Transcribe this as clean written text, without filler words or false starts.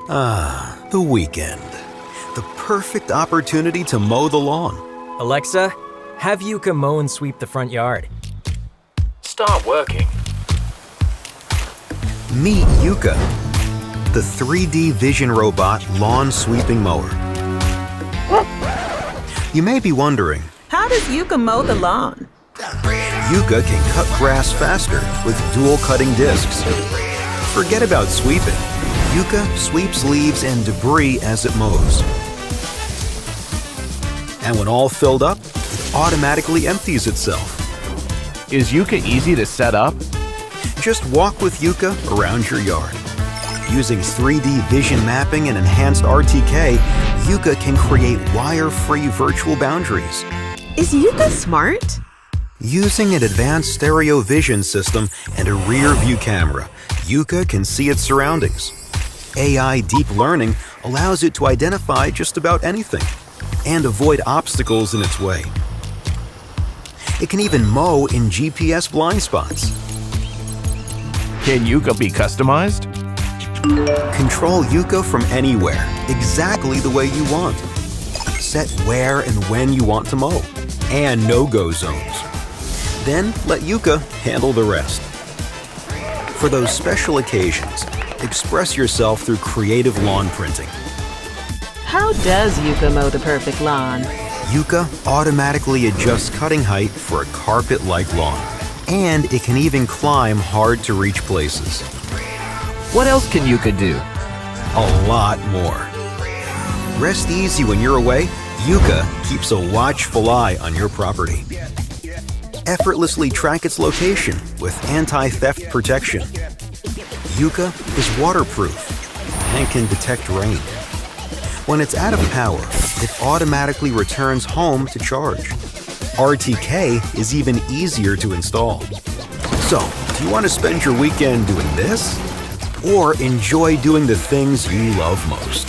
The weekend. The perfect opportunity to mow the lawn. Alexa, have YUKA mow and sweep the front yard. Start working. Meet YUKA, the 3D vision robot lawn sweeping mower. You may be wondering, how does YUKA mow the lawn? YUKA can cut grass faster with dual cutting discs. Forget about sweeping. YUKA sweeps leaves and debris as it mows. And when all filled up, it automatically empties itself. Is YUKA easy to set up? Just walk with YUKA around your yard. Using 3D vision mapping and enhanced RTK, YUKA can create wire-free virtual boundaries. Is YUKA smart? Using an advanced stereo vision system and a rear-view camera, YUKA can see its surroundings. AI deep learning allows it to identify just about anything and avoid obstacles in its way. It can even mow in GPS blind spots. Can YUKA be customized? Control YUKA from anywhere, exactly the way you want. Set where and when you want to mow, and no-go zones. Then let YUKA handle the rest. For those special occasions, express yourself through creative lawn printing. How does YUKA mow the perfect lawn? YUKA automatically adjusts cutting height for a carpet-like lawn. And it can even climb hard-to-reach places. What else can YUKA do? A lot more. Rest easy when you're away. YUKA keeps a watchful eye on your property. Effortlessly track its location with anti-theft protection. YUKA is waterproof and can detect rain. When it's out of power, it automatically returns home to charge. RTK is even easier to install. So, do you want to spend your weekend doing this? Or enjoy doing the things you love most?